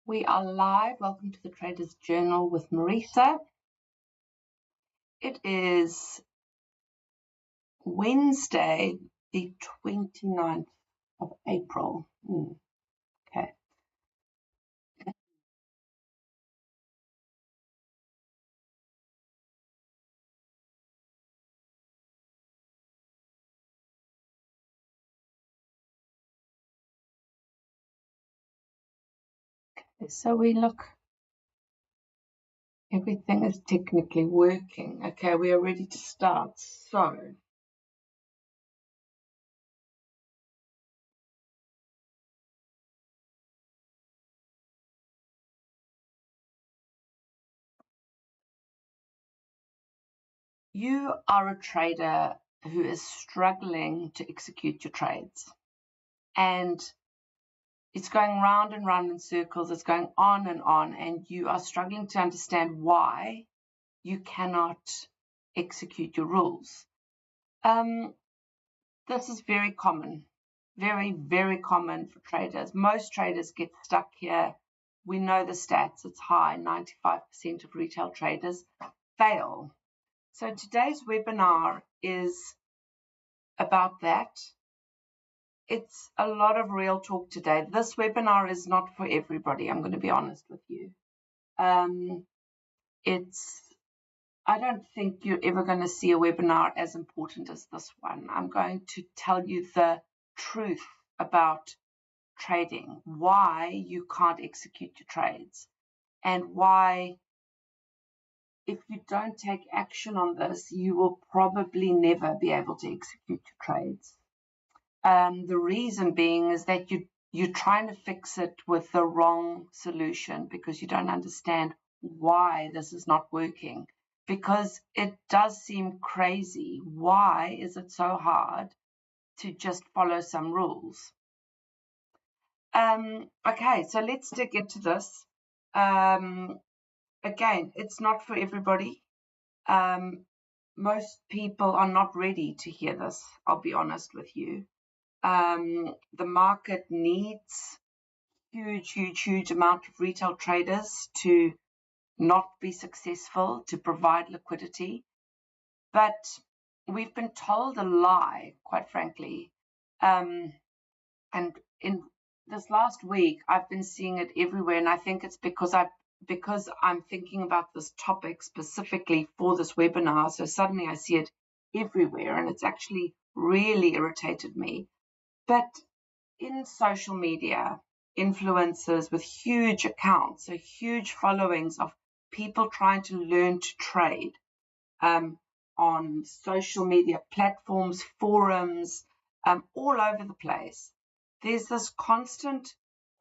We are live. Welcome to the Traders Journal with Marisa. It is Wednesday, the 29th of April. Okay. So we look, everything is technically working. Okay, we are ready to start. So, you are a trader who is struggling to execute your trades. And it's going round and round in circles. It's going on, and you are struggling to understand why you cannot execute your rules. This is very common, very, very common for traders. Most traders get stuck here. We know the stats, it's high. 95% of retail traders fail. So today's webinar is about that. It's a lot of real talk today. This webinar is not for everybody, I'm going to be honest with you. I don't think you're ever going to see a webinar as important as this one. I'm going to tell you the truth about trading, why you can't execute your trades, and why if you don't take action on this, you will probably never be able to execute your trades. The reason being is that you're trying to fix it with the wrong solution because you don't understand why this is not working. Because it does seem crazy. Why is it so hard to just follow some rules? Okay, so let's dig into this. Again, it's not for everybody. Most people are not ready to hear this, I'll be honest with you. The market needs huge amount of retail traders to not be successful, to provide liquidity. But we've been told a lie, quite frankly. And in this last week, I've been seeing it everywhere, and I think it's because I'm thinking about this topic specifically for this webinar. So suddenly I see it everywhere, and it's actually really irritated me. But in social media, influencers with huge accounts, so huge followings of people trying to learn to trade on social media platforms, forums, all over the place. There's this constant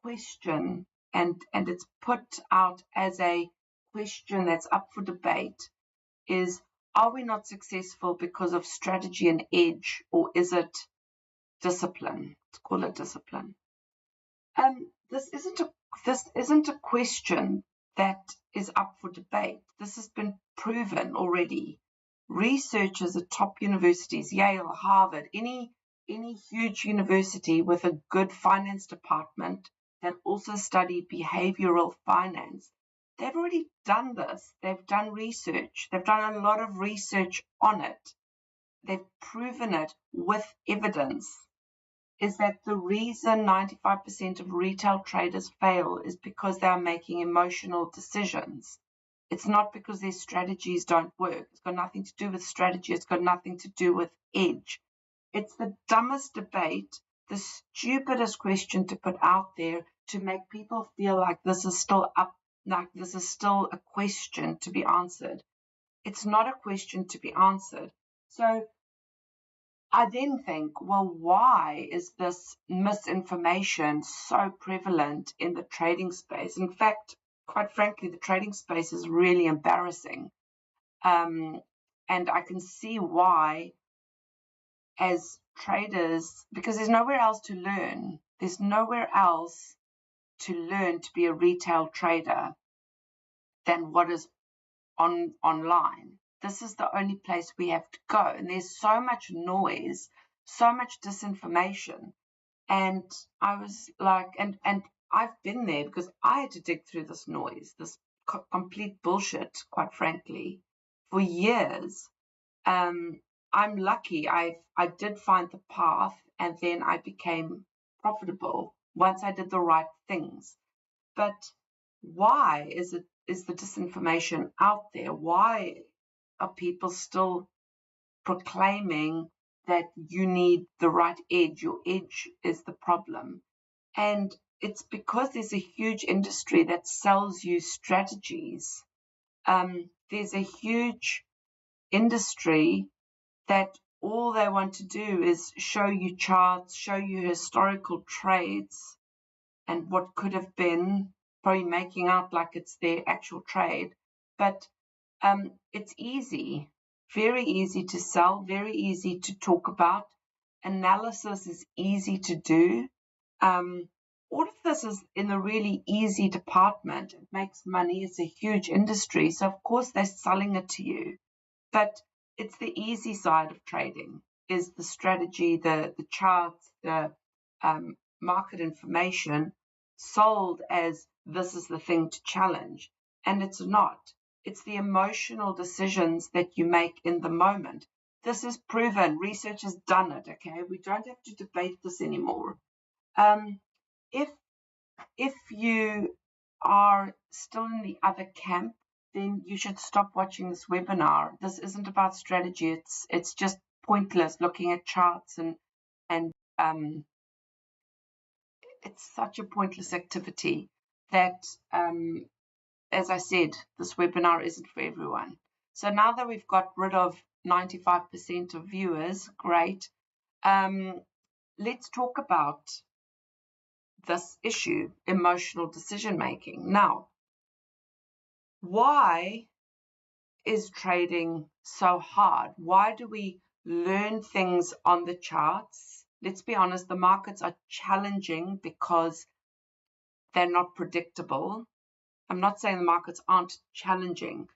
question, and it's put out as a question that's up for debate, is, are we not successful because of strategy and edge, or is it discipline? Let's call it discipline. This isn't a question that is up for debate. This has been proven already. Researchers at top universities, Yale, Harvard, any huge university with a good finance department that also study behavioral finance, they've already done this. They've done research. They've done a lot of research on it. They've proven it with evidence. Is that the reason 95% of retail traders fail is because they are making emotional decisions. It's not because their strategies don't work. It's got nothing to do with strategy. It's got nothing to do with edge. It's the dumbest debate, the stupidest question to put out there to make people feel like this is still a question to be answered. It's not a question to be answered. So I then think, well, why is this misinformation so prevalent in the trading space? In fact, quite frankly, the trading space is really embarrassing. And I can see why, as traders, because there's nowhere else to learn. There's nowhere else to learn to be a retail trader than what is online. This is the only place we have to go. And there's so much noise, so much disinformation. And I was like, and I've been there because I had to dig through this noise, this complete bullshit, quite frankly, for years. I'm lucky. I did find the path, and then I became profitable once I did the right things. But why is the disinformation out there? Why are people still proclaiming that you need the right edge? Your edge is the problem. And it's because there's a huge industry that sells you strategies. There's a huge industry that all they want to do is show you charts, show you historical trades and what could have been, probably making out like it's their actual trade. But it's easy, very easy to sell, very easy to talk about. Analysis is easy to do. All of this is in a really easy department. It makes money. It's a huge industry. So, of course, they're selling it to you. But it's the easy side of trading, is the strategy, the charts, the market information sold as this is the thing to challenge. And it's not. It's the emotional decisions that you make in the moment. This is proven. Research has done it, okay? We don't have to debate this anymore. If you are still in the other camp, then you should stop watching this webinar. This isn't about strategy. It's just pointless looking at charts and it's such a pointless activity that, as I said, this webinar isn't for everyone. So now that we've got rid of 95% of viewers, great. Let's talk about this issue, emotional decision making. Now, why is trading so hard? Why do we learn things on the charts? Let's be honest, the markets are challenging because they're not predictable. I'm not saying the markets aren't challenging,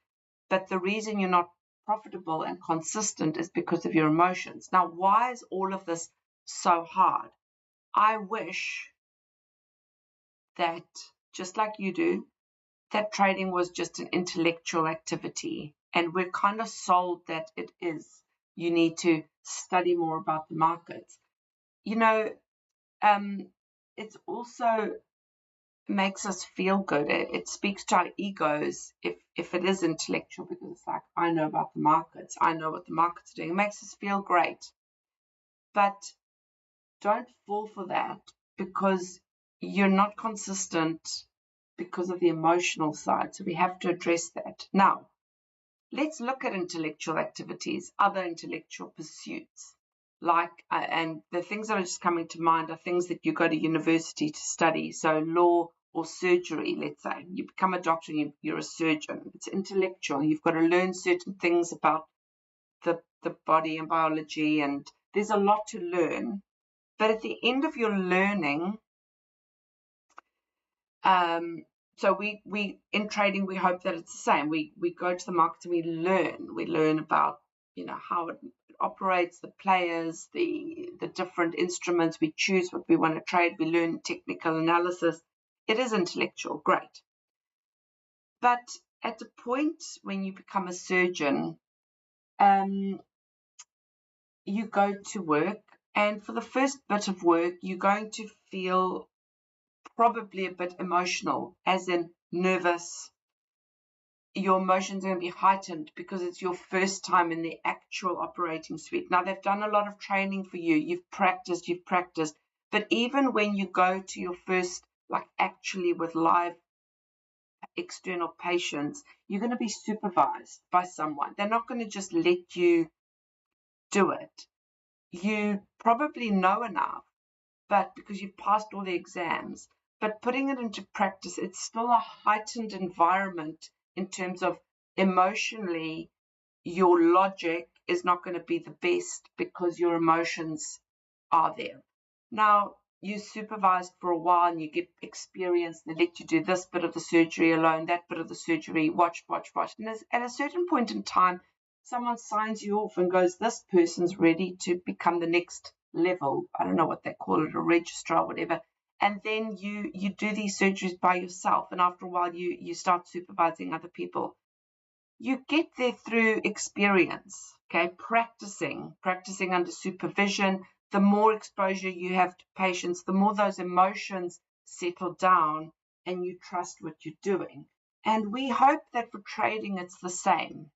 but the reason you're not profitable and consistent is because of your emotions. Now, why is all of this so hard? I wish that, just like you do, that trading was just an intellectual activity. And we're kind of sold that it is. You need to study more about the markets. You know, it's also makes us feel good. It speaks to our egos if it is intellectual, because it's like, I know about the markets. I know what the markets are doing. It makes us feel great. But don't fall for that, because you're not consistent because of the emotional side. So we have to address that. Now, let's look at intellectual activities, other intellectual pursuits. And the things that are just coming to mind are things that you go to university to study. So law or surgery, let's say. You become a doctor and you're a surgeon. It's intellectual. You've got to learn certain things about the body and biology, and there's a lot to learn. But at the end of your learning, so we in trading, we hope that it's the same. We go to the market and we learn about, how it operates, the players, the different instruments. We choose what we want to trade. We learn technical analysis. It is intellectual, great. But at the point when you become a surgeon, you go to work, and for the first bit of work, you're going to feel probably a bit emotional, as in nervous. Your emotions are going to be heightened because it's your first time in the actual operating suite. Now, they've done a lot of training for you. You've practiced. But even when you go to your first, like actually with live external patients, you're going to be supervised by someone. They're not going to just let you do it. You probably know enough, but because you've passed all the exams, but putting it into practice, it's still a heightened environment in terms of emotionally, your logic is not going to be the best because your emotions are there. Now, you supervised for a while and you get experience, they let you do this bit of the surgery alone, that bit of the surgery, watch. And at a certain point in time, someone signs you off and goes, this person's ready to become the next level. I don't know what they call it, a registrar or whatever. and then you do these surgeries by yourself, and after a while you start supervising other people. You get there through experience, okay, practicing under supervision. The more exposure you have to patients, the more those emotions settle down and you trust what you're doing. And we hope that for trading it's the same.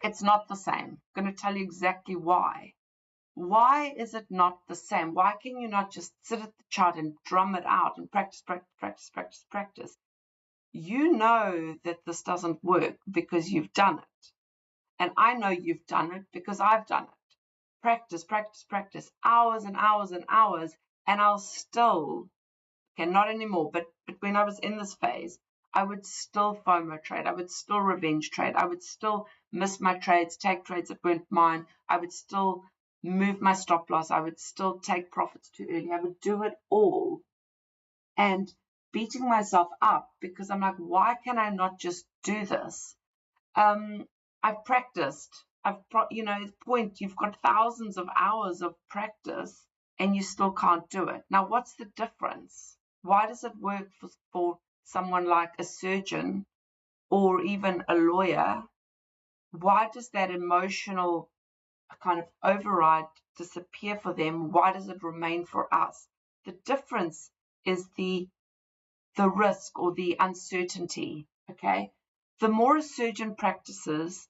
It's not the same. I'm going to tell you exactly why. Why is it not the same? Why can you not just sit at the chart and drum it out and practice, practice, practice, practice, practice? You know that this doesn't work because you've done it. And I know you've done it because I've done it. Practice, practice, practice, hours and hours and hours, and I'll still, okay, not anymore, but when I was in this phase, I would still FOMO trade. I would still revenge trade. I would still miss my trades, take trades that weren't mine. I would still move my stop loss. I would still take profits too early. I would do it all. And beating myself up because I'm like, why can I not just do this? I've practiced. Point, you've got thousands of hours of practice and you still can't do it. Now, what's the difference? Why does it work for someone like a surgeon or even a lawyer? Why does that emotional kind of override disappear for them? Why does it remain for us? The difference is the risk or the uncertainty, okay? The more a surgeon practices,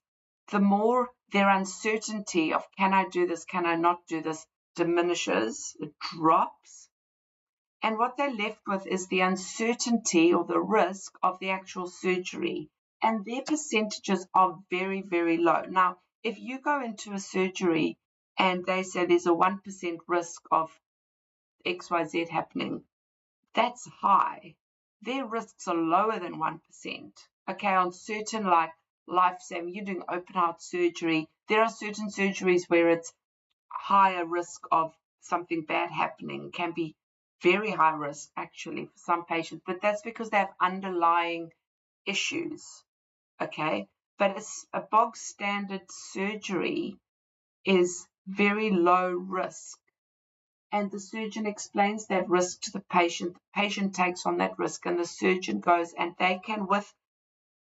the more their uncertainty of can I do this, can I not do this, diminishes, it drops. And what they're left with is the uncertainty or the risk of the actual surgery. And their percentages are very, very low. Now, if you go into a surgery and they say there's a 1% risk of XYZ happening, that's high. Their risks are lower than 1%. Okay, on certain like life-saving, you're doing open heart surgery, there are certain surgeries where it's higher risk of something bad happening, can be very high risk actually for some patients, but that's because they have underlying issues. Okay, but a bog standard surgery is very low risk. And the surgeon explains that risk to the patient takes on that risk, and the surgeon goes and they can, with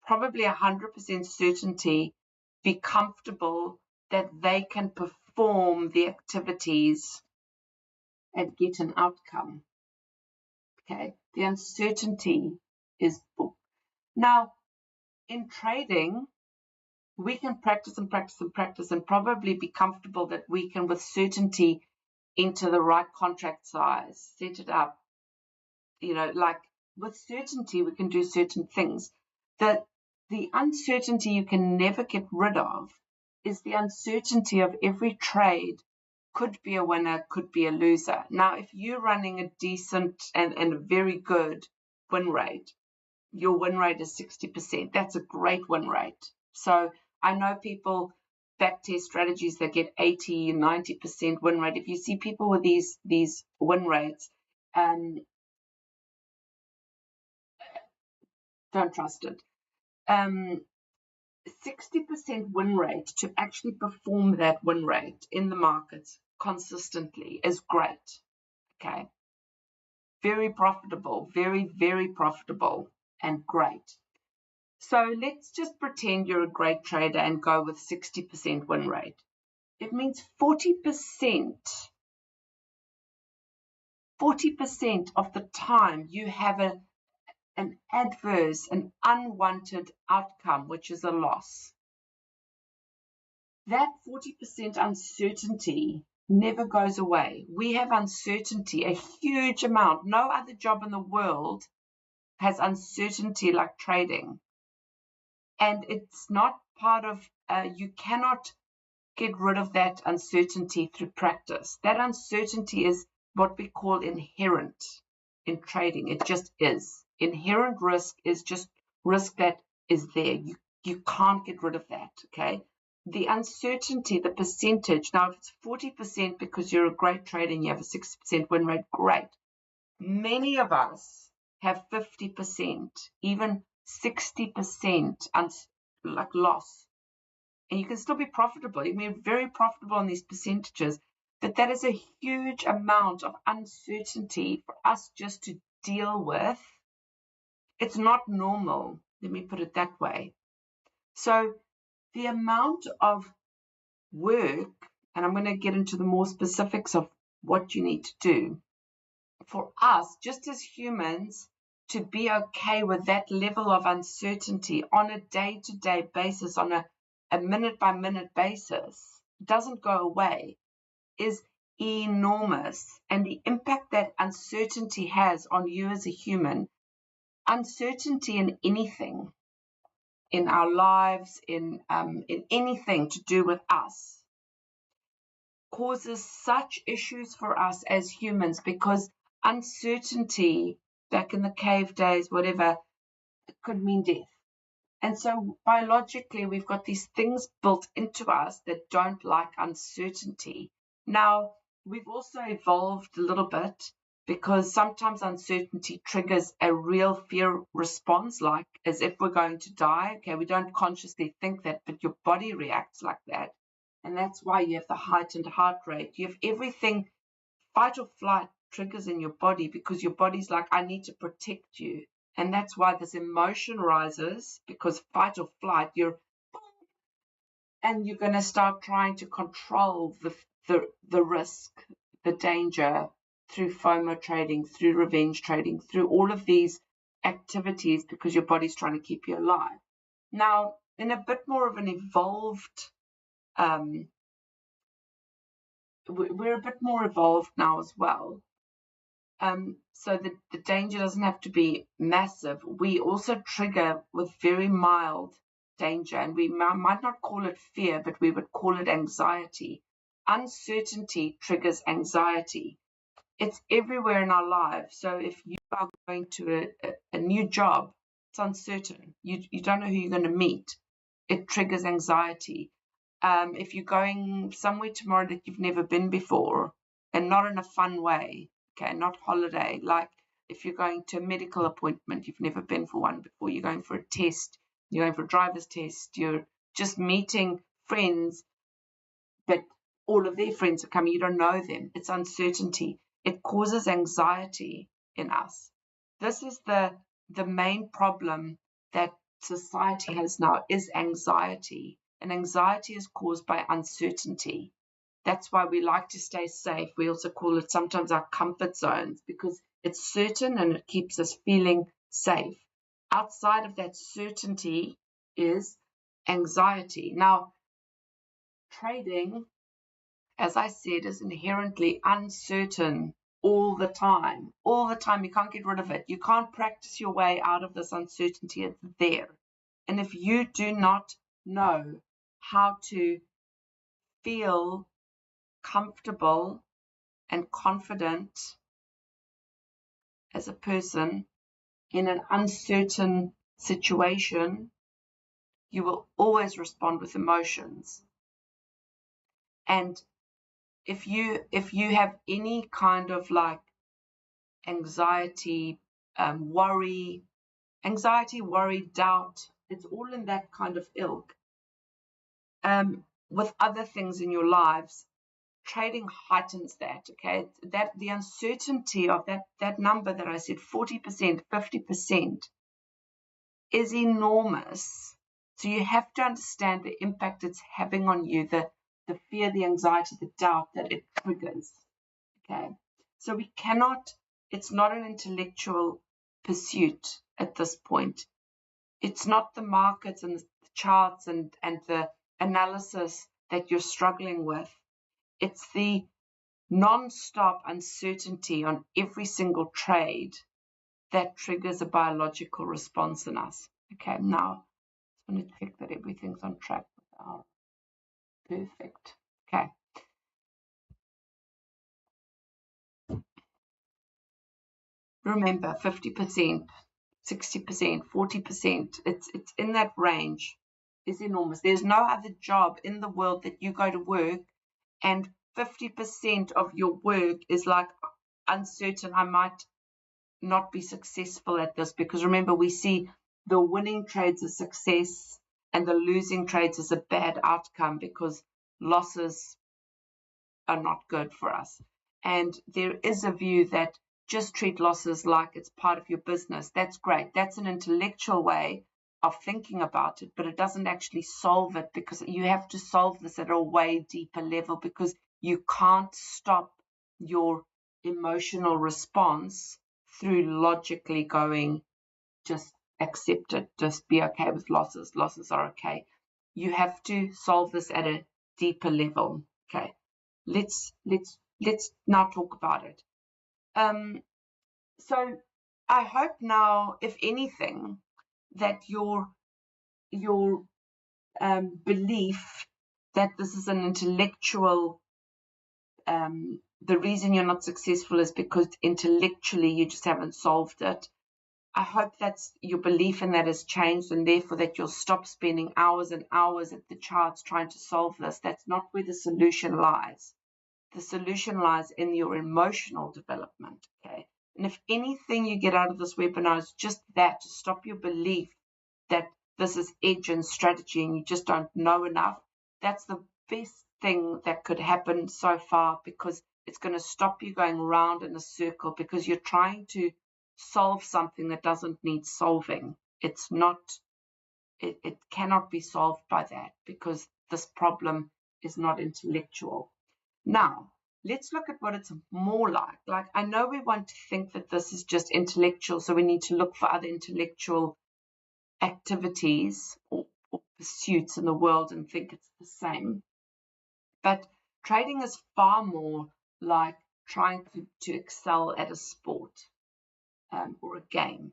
probably 100% certainty, be comfortable that they can perform the activities and get an outcome. Okay, the uncertainty is booked. Now, in trading, we can practice and practice and practice and probably be comfortable that we can, with certainty, enter the right contract size, set it up. Like with certainty, we can do certain things. The uncertainty you can never get rid of is the uncertainty of every trade could be a winner, could be a loser. Now, if you're running a decent and a very good win rate, your win rate is 60%. That's a great win rate. So I know people backtest strategies that get 80, 90% win rate. If you see people with these win rates, don't trust it. 60% win rate to actually perform that win rate in the markets consistently is great. Okay. Very profitable, very, very profitable and great. So let's just pretend you're a great trader and go with 60% win rate. It means 40% of the time you have an adverse, an unwanted outcome, which is a loss. That 40% uncertainty never goes away. We have uncertainty, a huge amount. No other job in the world has uncertainty like trading. And it's not part of, you cannot get rid of that uncertainty through practice. That uncertainty is what we call inherent in trading. It just is. Inherent risk is just risk that is there. You can't get rid of that, okay? The uncertainty, the percentage, now if it's 40% because you're a great trader and you have a 60% win rate, great. Many of us have 50%, even 60% like loss. And you can still be profitable. You can be very profitable on these percentages. But that is a huge amount of uncertainty for us just to deal with. It's not normal, let me put it that way. So the amount of work, and I'm going to get into the more specifics of what you need to do for us, just as humans, to be okay with that level of uncertainty on a day-to-day basis, on a minute-by-minute basis, doesn't go away, is enormous. And the impact that uncertainty has on you as a human, uncertainty in anything, in our lives, in anything to do with us, causes such issues for us as humans, because uncertainty, back in the cave days, whatever, it could mean death. And so biologically, we've got these things built into us that don't like uncertainty. Now, we've also evolved a little bit, because sometimes uncertainty triggers a real fear response, like as if we're going to die. Okay, we don't consciously think that, but your body reacts like that. And that's why you have the heightened heart rate. You have everything, fight or flight triggers in your body, because your body's like, I need to protect you. And that's why this emotion rises, because fight or flight, you're going to start trying to control the risk, the danger, through FOMO trading, through revenge trading, through all of these activities, because your body's trying to keep you alive. Now, in a bit more of an evolved, we're a bit more evolved now as well. So the danger doesn't have to be massive. We also trigger with very mild danger, and we might not call it fear, but we would call it anxiety. Uncertainty triggers anxiety. It's everywhere in our lives. So if you are going to a new job, it's uncertain. You don't know who you're going to meet. It triggers anxiety. If you're going somewhere tomorrow that you've never been before, and not in a fun way, okay, not holiday, like if you're going to a medical appointment, you've never been for one before, you're going for a test, you're going for a driver's test, you're just meeting friends, but all of their friends are coming, you don't know them. It's uncertainty. It causes anxiety in us. This is the main problem that society has now, is anxiety. And anxiety is caused by uncertainty. That's why we like to stay safe. We also call it sometimes our comfort zones, because it's certain and it keeps us feeling safe. Outside of that certainty is anxiety. Now, trading, as I said, is inherently uncertain all the time. All the time. You can't get rid of it. You can't practice your way out of this uncertainty. It's there. And if you do not know how to feel comfortable and confident as a person in an uncertain situation, you will always respond with emotions. And if you have any kind of like anxiety, worry, doubt, it's all in that kind of ilk. With other things in your lives, trading heightens that, okay? That the uncertainty of that number that I said, 40%, 50%, is enormous. So you have to understand the impact it's having on you, the fear, the anxiety, the doubt that it triggers, okay? So we cannot, it's not an intellectual pursuit at this point. It's not the markets and the charts and the analysis that you're struggling with. It's the non-stop uncertainty on every single trade that triggers a biological response in us. Okay, now I just want to check that everything's on track. Perfect. Okay. Remember, 50%, 60%, 40%, it's in that range, is enormous. There's no other job in the world that you go to work and 50% of your work is like uncertain. I might not be successful at this, because remember, we see the winning trades as success and the losing trades as a bad outcome, because losses are not good for us. And there is a view that just treat losses like it's part of your business. That's great. That's an intellectual way of thinking about it, but it doesn't actually solve it, because you have to solve this at a way deeper level, because you can't stop your emotional response through logically going, just accept it, just be okay with losses. Losses are okay. You have to solve this at a deeper level. Okay, let's now talk about it. So I hope now, if anything, that your belief that this is an intellectual, the reason you're not successful is because intellectually you just haven't solved it. I hope that's your belief in that has changed, and therefore that you'll stop spending hours and hours at the charts trying to solve this. That's not where the solution lies. The solution lies in your emotional development, okay? And if anything you get out of this webinar is just that, to stop your belief that this is edge and strategy and you just don't know enough, that's the best thing that could happen so far, because it's going to stop you going round in a circle, because you're trying to solve something that doesn't need solving. It's not, it cannot be solved by that, because this problem is not intellectual. Now, let's look at what it's more like. Like, I know we want to think that this is just intellectual, so we need to look for other intellectual activities or pursuits in the world and think it's the same. But trading is far more like trying to excel at a sport or a game.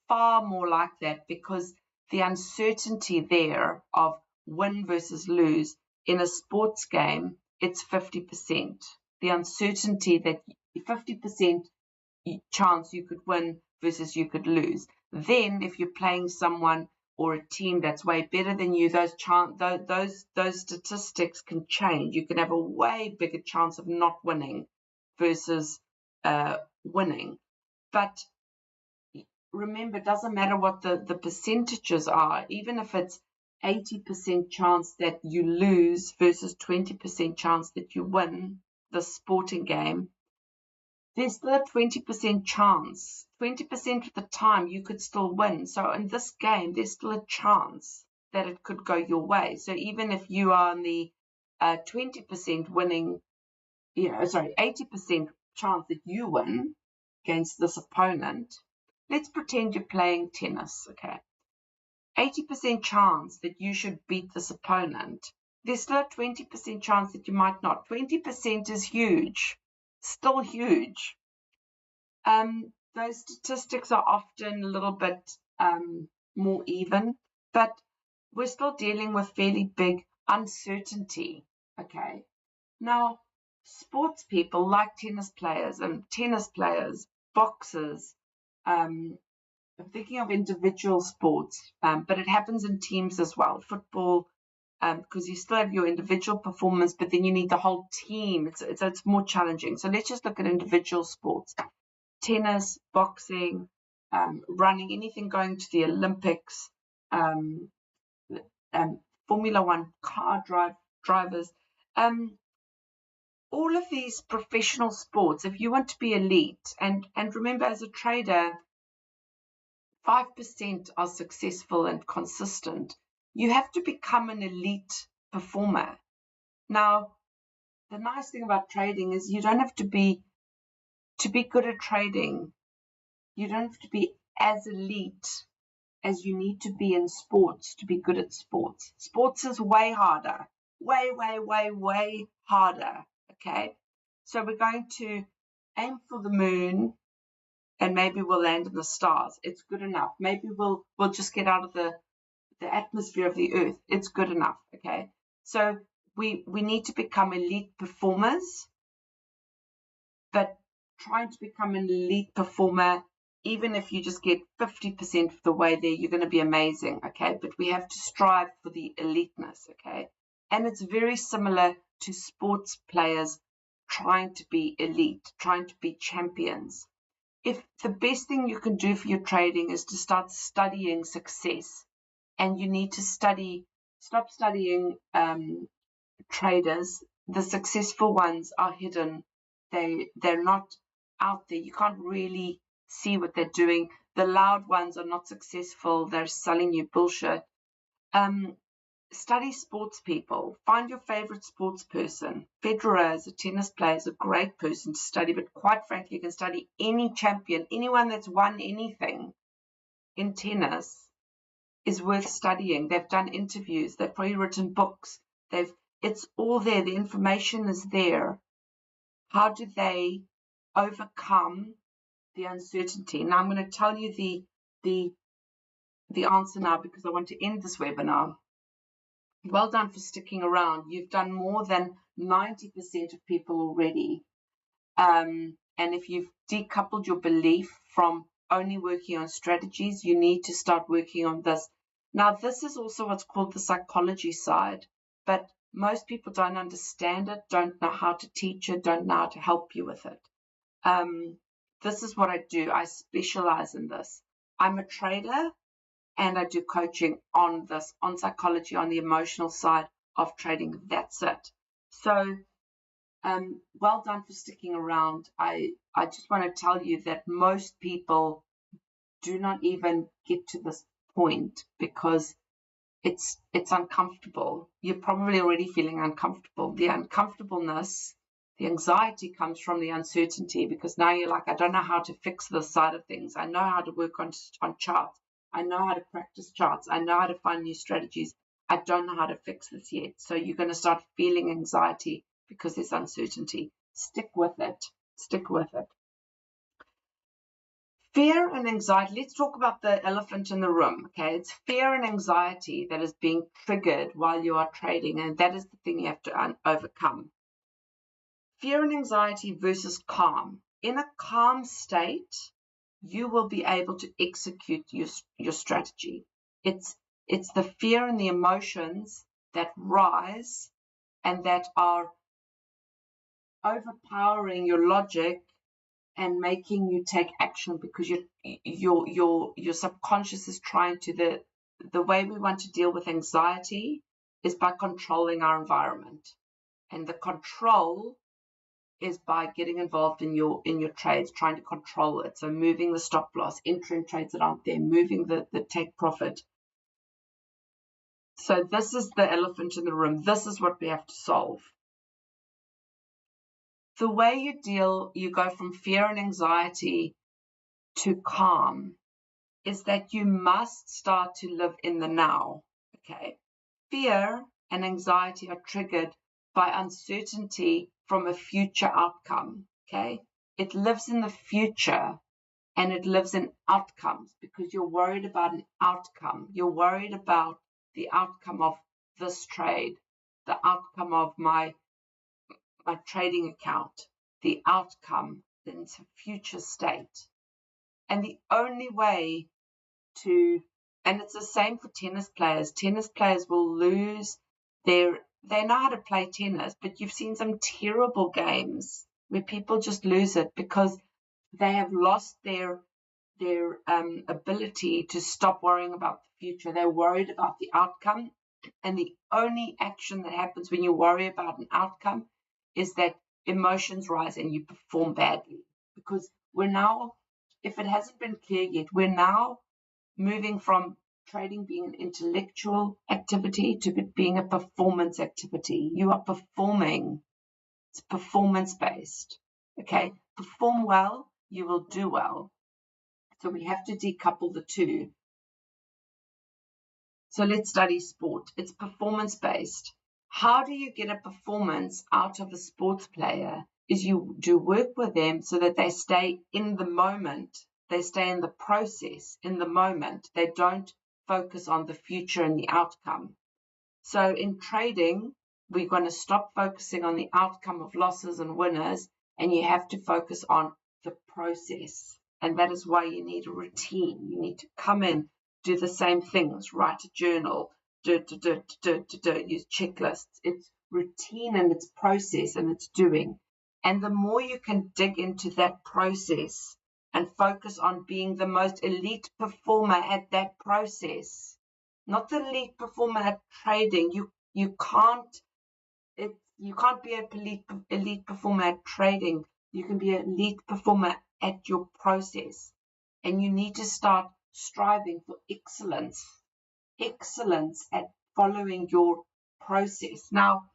Far more like that, because the uncertainty there of win versus lose in a sports game, it's 50%. The uncertainty that 50% chance you could win versus you could lose. Then if you're playing someone or a team that's way better than you, those statistics can change. You can have a way bigger chance of not winning versus winning. But remember, it doesn't matter what the percentages are. Even if it's 80% chance that you lose versus 20% chance that you win the sporting game, there's still a 20% chance. 20% of the time you could still win. So in this game, there's still a chance that it could go your way. So even if you are on the 20% winning, 80% chance that you win against this opponent, let's pretend you're playing tennis, okay? 80% chance that you should beat this opponent. There's still a 20% chance that you might not. 20% is huge, still huge. Those statistics are often a little bit more even, but we're still dealing with fairly big uncertainty, okay? Now, sports people like tennis players, boxers, I'm thinking of individual sports, but it happens in teams as well. Football, because you still have your individual performance, but then you need the whole team. It's more challenging. So let's just look at individual sports. Tennis, boxing, running, anything going to the Olympics, Formula One car drivers, all of these professional sports. If you want to be elite, and remember, as a trader, 5% are successful and consistent. You have to become an elite performer. Now, the nice thing about trading is you don't have to be good at trading. You don't have to be as elite as you need to be in sports to be good at sports. Sports is way harder, way harder, okay? So we're going to aim for the moon, and maybe we'll land in the stars. It's good enough. Maybe we'll just get out of the atmosphere of the earth. It's good enough, okay? So we need to become elite performers, but trying to become an elite performer, even if you just get 50% of the way there, you're going to be amazing, okay? But we have to strive for the eliteness, okay? And it's very similar to sports players trying to be elite, trying to be champions. If the best thing you can do for your trading is to start studying success, and you need to stop studying traders the successful ones are hidden. They're not out there. You can't really see what they're doing. The loud ones are not successful. They're selling you bullshit. Study sports people. Find your favorite sports person. Federer as a tennis player is a great person to study, but quite frankly, you can study any champion, anyone that's won anything in tennis is worth studying. They've done interviews, they've probably written books, it's all there, the information is there. How do they overcome the uncertainty? Now I'm going to tell you the answer now, because I want to end this webinar. Well done for sticking around. You've done more than 90% of people already. And if you've decoupled your belief from only working on strategies, you need to start working on this. Now, this is also what's called the psychology side, but most people don't understand it, don't know how to teach it, don't know how to help you with it. This is what I do. I specialize in this. I'm a trader, and I do coaching on this, on psychology, on the emotional side of trading. That's it. So well done for sticking around. I just want to tell you that most people do not even get to this point because it's uncomfortable. You're probably already feeling uncomfortable. The uncomfortableness, the anxiety comes from the uncertainty, because now you're like, I don't know how to fix this side of things. I know how to work on charts. I know how to practice charts. I know how to find new strategies. I don't know how to fix this yet. So you're going to start feeling anxiety because there's uncertainty. Stick with it. Stick with it. Fear and anxiety. Let's talk about the elephant in the room. Okay, it's fear and anxiety that is being triggered while you are trading, and that is the thing you have to overcome. Fear and anxiety versus calm. In a calm state, you will be able to execute your strategy. It's the fear and the emotions that rise and that are overpowering your logic and making you take action, because your subconscious is trying to. The way we want to deal with anxiety is by controlling our environment, and the control is by getting involved in your trades, trying to control it. So moving the stop loss, entering trades that aren't there, moving the take profit. So this is the elephant in the room. This is what we have to solve. The way you go from fear and anxiety to calm is that you must start to live in the now. Okay. Fear and anxiety are triggered by uncertainty from a future outcome. Okay. It lives in the future and it lives in outcomes, because you're worried about an outcome. You're worried about the outcome of this trade, the outcome of my trading account, the outcome into future state. And the only way and it's the same for tennis players. Tennis players will lose they know how to play tennis, but you've seen some terrible games where people just lose it because they have lost their ability to stop worrying about the future. They're worried about the outcome, and the only action that happens when you worry about an outcome is that emotions rise and you perform badly. Because we're now, if it hasn't been clear yet, we're now moving from trading being an intellectual activity to it being a performance activity. You are performing. It's performance-based. Okay? Perform well, you will do well. So we have to decouple the two. So let's study sport. It's performance-based. How do you get a performance out of a sports player? Is you do work with them so that they stay in the moment. They stay in the process, in the moment. They don't focus on the future and the outcome. So in trading, we're going to stop focusing on the outcome of losses and winners, and you have to focus on the process. And that is why you need a routine. You need to come in, do the same things, write a journal, use checklists. It's routine and it's process and it's doing. And the more you can dig into that process and focus on being the most elite performer at that process, not the elite performer at trading. You can't, You can't be an elite performer at trading. You can be an elite performer at your process. And you need to start striving for excellence at following your process. Now,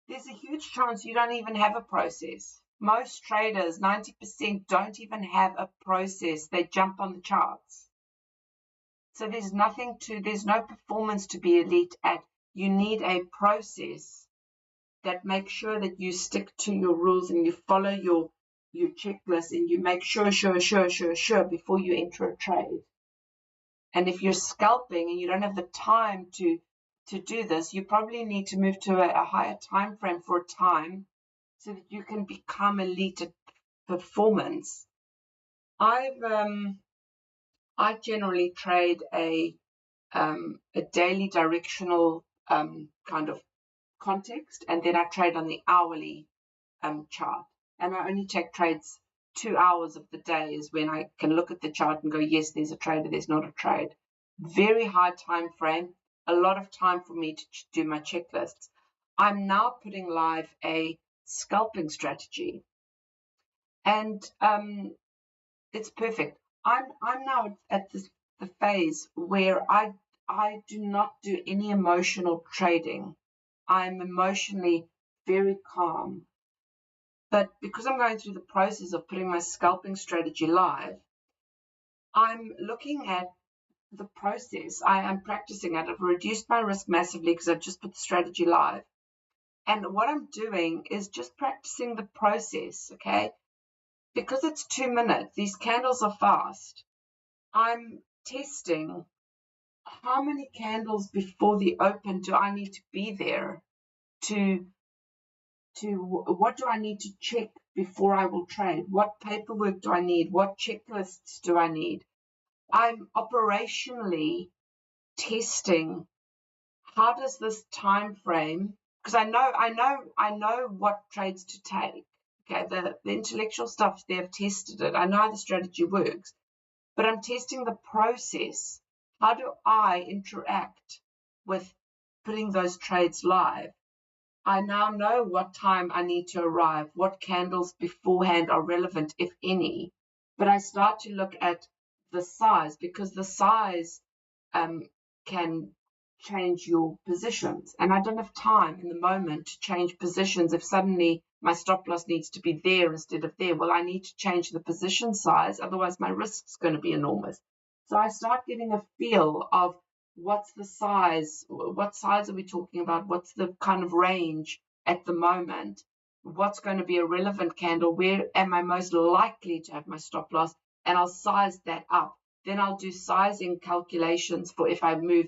there's a huge chance you don't even have a process. Most traders, 90%, don't even have a process. They jump on the charts. So there's no performance to be elite at. You need a process that makes sure that you stick to your rules and you follow your checklist and you make sure before you enter a trade. And if you're scalping and you don't have the time to do this, you probably need to move to a higher time frame for a time so that you can become elite at performance. I generally trade a daily directional kind of context, and then I trade on the hourly chart. And I only take trades 2 hours of the day is when I can look at the chart and go, yes, there's a trade or there's not a trade. Very high time frame, a lot of time for me to do my checklists. I'm now putting live a scalping strategy, and it's perfect. I'm now at the phase where I do not do any emotional trading. I'm emotionally very calm. But because I'm going through the process of putting my scalping strategy live, I'm looking at the process. I'm practicing it. I've reduced my risk massively because I've just put the strategy live. And what I'm doing is just practicing the process, okay? Because it's 2 minutes, these candles are fast. I'm testing how many candles before the open do I need to be there to what do I need to check before I will trade? What paperwork do I need? What checklists do I need? I'm operationally testing how does this time frame, because I know what trades to take. Okay, the intellectual stuff, they've tested it. I know how the strategy works, but I'm testing the process. How do I interact with putting those trades live? I now know what time I need to arrive, what candles beforehand are relevant, if any. But I start to look at the size, because the size can change your positions. And I don't have time in the moment to change positions. If suddenly my stop loss needs to be there instead of there, well, I need to change the position size. Otherwise, my risk is going to be enormous. So I start getting a feel of what's the size, what size are we talking about, what's the kind of range at the moment, what's going to be a relevant candle, where am I most likely to have my stop loss, and I'll size that up. Then I'll do sizing calculations for if I move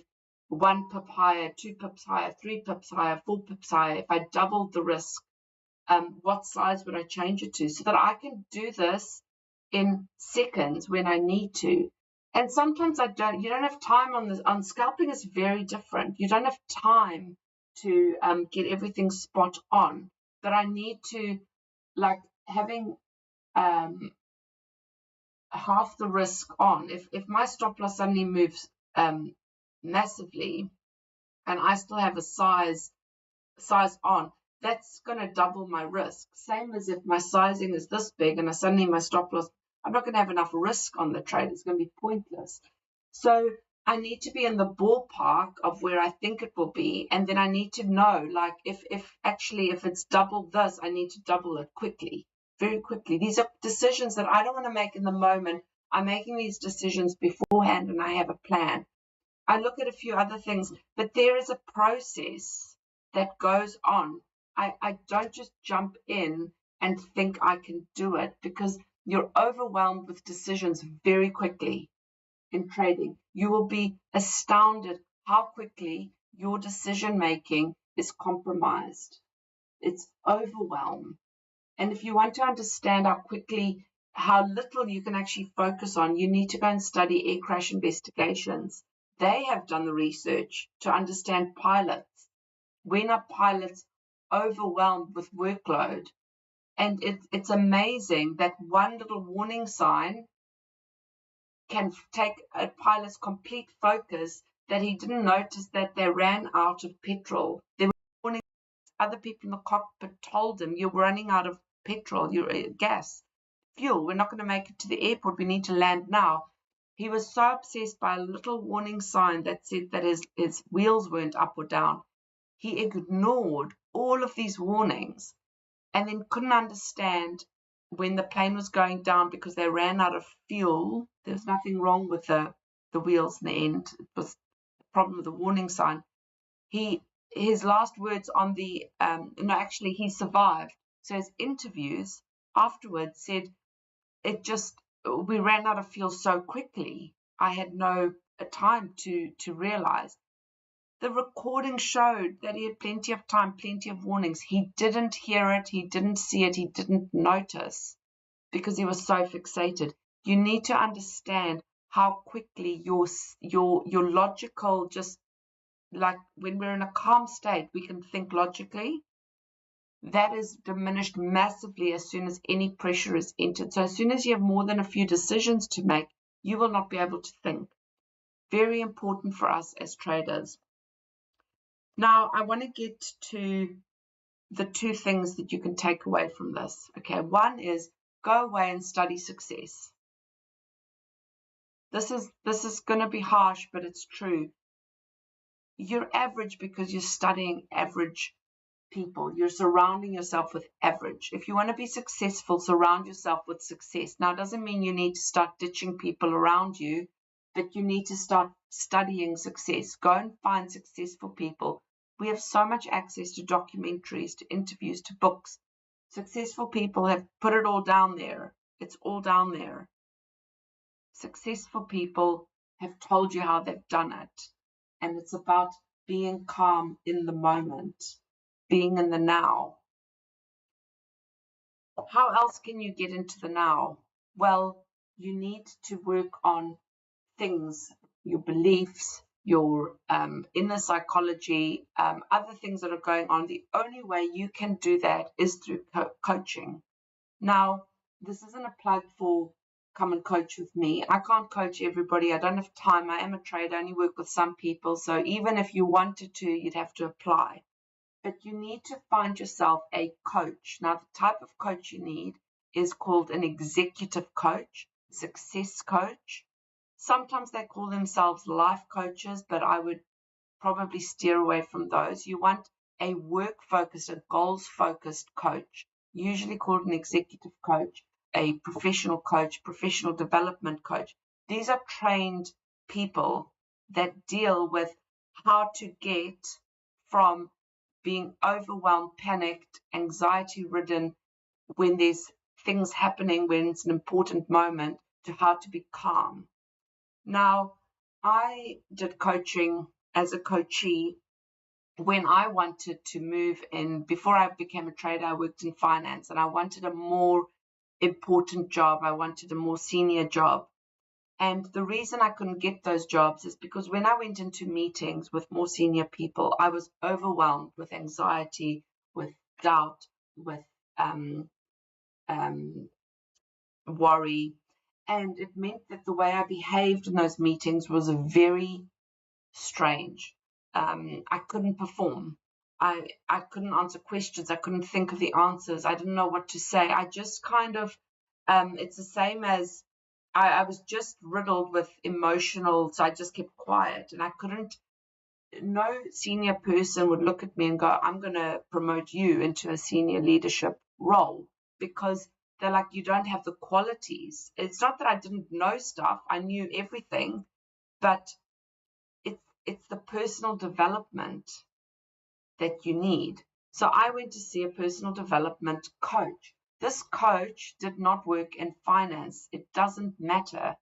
1 pip higher, 2 pips higher, 3 pips higher, 4 pips higher. If I doubled the risk, what size would I change it to, so that I can do this in seconds when I need to. And sometimes you don't have time on this. On scalping is very different. You don't have time to get everything spot on. But I need to, like, having half the risk on. If my stop loss suddenly moves massively and I still have a size on, that's going to double my risk. Same as if my sizing is this big and suddenly my stop loss, I'm not going to have enough risk on the trade. It's going to be pointless. So I need to be in the ballpark of where I think it will be. And then I need to know, like, if it's double this, I need to double it quickly, very quickly. These are decisions that I don't want to make in the moment. I'm making these decisions beforehand and I have a plan. I look at a few other things, but there is a process that goes on. I don't just jump in and think I can do it, because you're overwhelmed with decisions very quickly in trading. You will be astounded how quickly your decision making is compromised. It's overwhelmed. And if you want to understand how little you can actually focus on, you need to go and study air crash investigations. They have done the research to understand pilots. When are pilots overwhelmed with workload? And it's amazing that one little warning sign can take a pilot's complete focus, that he didn't notice that they ran out of petrol. There were warning other people in the cockpit told him, you're running out of petrol, gas, fuel. We're not going to make it to the airport. We need to land now. He was so obsessed by a little warning sign that said that his wheels weren't up or down. He ignored all of these warnings and then couldn't understand when the plane was going down because they ran out of fuel. There was nothing wrong with the wheels in the end. It was a problem with the warning sign. His last words on the he survived. So his interviews afterwards said, we ran out of fuel so quickly. I had no time to realize. The recording showed that he had plenty of time, plenty of warnings. He didn't hear it, he didn't see it, he didn't notice because he was so fixated. You need to understand how quickly your logical, just like when we're in a calm state, we can think logically. That is diminished massively as soon as any pressure is entered. So as soon as you have more than a few decisions to make, you will not be able to think. Very important for us as traders. Now, I want to get to the two things that you can take away from this. Okay, one is go away and study success. This is going to be harsh, but it's true. You're average because you're studying average people. You're surrounding yourself with average. If you want to be successful, surround yourself with success. Now, it doesn't mean you need to start ditching people around you, but you need to start studying success. Go and find successful people. We have so much access to documentaries, to interviews, to books. Successful people have put it all down there. It's all down there. Successful people have told you how they've done it. And it's about being calm in the moment, being in the now. How else can you get into the now? Well, you need to work on things, your beliefs, your inner psychology, other things that are going on. The only way you can do that is through coaching. Now, this isn't a plug for come and coach with me. I can't coach everybody. I don't have time. I am a trader. I only work with some people. So even if you wanted to, you'd have to apply. But you need to find yourself a coach. Now, the type of coach you need is called an executive coach, success coach. Sometimes they call themselves life coaches, but I would probably steer away from those. You want a work-focused, a goals-focused coach, usually called an executive coach, a professional coach, professional development coach. These are trained people that deal with how to get from being overwhelmed, panicked, anxiety-ridden when there's things happening, when it's an important moment, to how to be calm. Now, I did coaching as a coachee when I wanted to move in. Before I became a trader, I worked in finance, and I wanted a more important job. I wanted a more senior job. And the reason I couldn't get those jobs is because when I went into meetings with more senior people, I was overwhelmed with anxiety, with doubt, with worry. And it meant that the way I behaved in those meetings was very strange. I couldn't perform. I couldn't answer questions. I couldn't think of the answers. I didn't know what to say. I just kind of, it's the same as I was just riddled with emotional, so I just kept quiet, and I couldn't, no senior person would look at me and go, I'm going to promote you into a senior leadership role, because they're like, you don't have the qualities. It's not that I didn't know stuff. I knew everything, but it's the personal development that you need. So I went to see a personal development coach. This coach did not work in finance. It doesn't matter.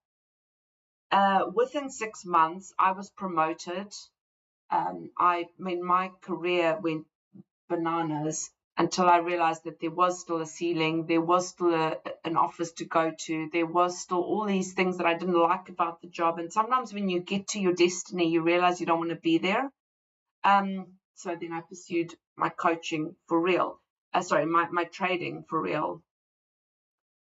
Within 6 months, I was promoted. My career went bananas until I realized that there was still a ceiling, there was still an office to go to, there was still all these things that I didn't like about the job. And sometimes when you get to your destiny, you realize you don't want to be there. So then I pursued my coaching for real. My trading for real.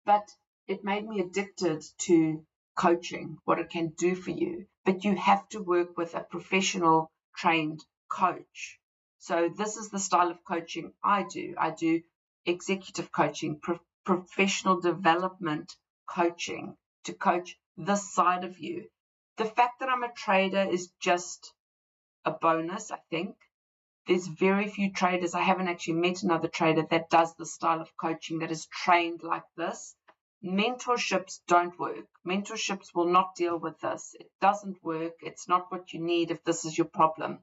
But it made me addicted to coaching, what it can do for you. But you have to work with a professional trained coach. So this is the style of coaching I do. I do executive coaching, professional development coaching, to coach this side of you. The fact that I'm a trader is just a bonus, I think. There's very few traders. I haven't actually met another trader that does the style of coaching that is trained like this. Mentorships don't work. Mentorships will not deal with this. It doesn't work. It's not what you need if this is your problem.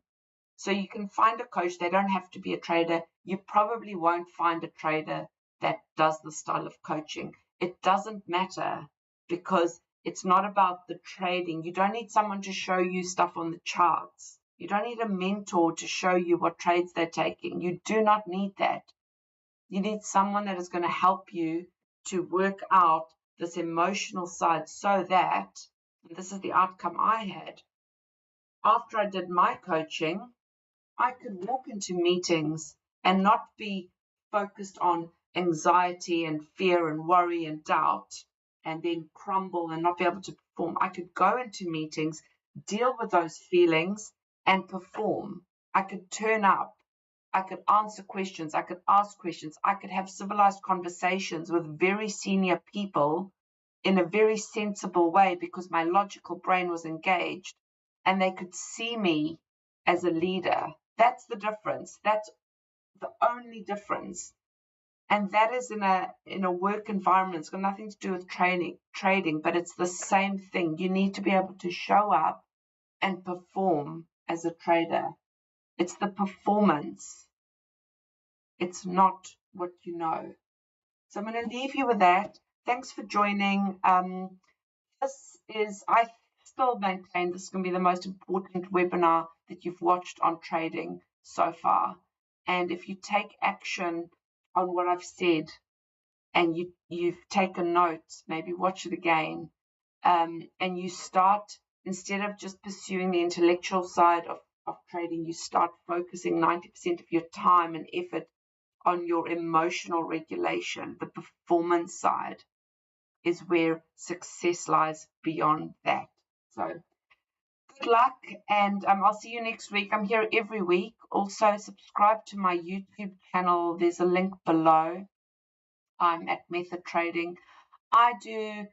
So you can find a coach. They don't have to be a trader. You probably won't find a trader that does the style of coaching. It doesn't matter, because it's not about the trading. You don't need someone to show you stuff on the charts. You don't need a mentor to show you what trades they're taking. You do not need that. You need someone that is going to help you to work out this emotional side, so that, and this is the outcome I had, after I did my coaching, I could walk into meetings and not be focused on anxiety and fear and worry and doubt, and then crumble and not be able to perform. I could go into meetings, deal with those feelings, and perform. I could turn up. I could answer questions. I could ask questions. I could have civilized conversations with very senior people in a very sensible way, because my logical brain was engaged and they could see me as a leader. That's the difference. That's the only difference. And that is in a work environment. It's got nothing to do with trading, but it's the same thing. You need to be able to show up and perform as a trader. It's the performance. It's not what you know. So I'm going to leave you with that. Thanks for joining. I still maintain this is going to be the most important webinar that you've watched on trading so far. And if you take action on what I've said, and you've taken notes, maybe watch it again, and you start, instead of just pursuing the intellectual side of trading, you start focusing 90% of your time and effort on your emotional regulation. The performance side is where success lies beyond that. So good luck, and I'll see you next week. I'm here every week. Also, subscribe to my YouTube channel. There's a link below. I'm at Method Trading. I do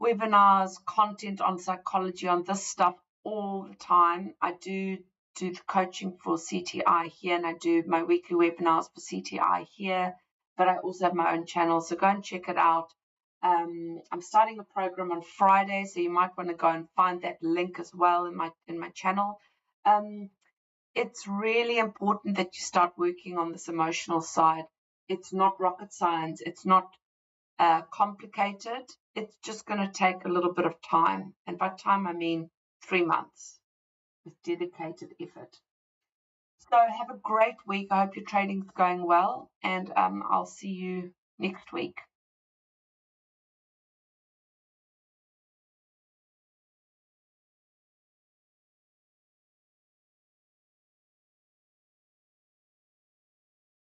webinars, content on psychology, on this stuff all the time. I do the coaching for CTI here, and I do my weekly webinars for CTI here, but I also have my own channel, so go and check it out. I'm starting a program on Friday, so you might want to go and find that link as well in my channel. It's really important that you start working on this emotional side. It's not rocket science. It's not complicated. It's just going to take a little bit of time. And by time, I mean 3 months with dedicated effort. So have a great week. I hope your trading's going well, and I'll see you next week.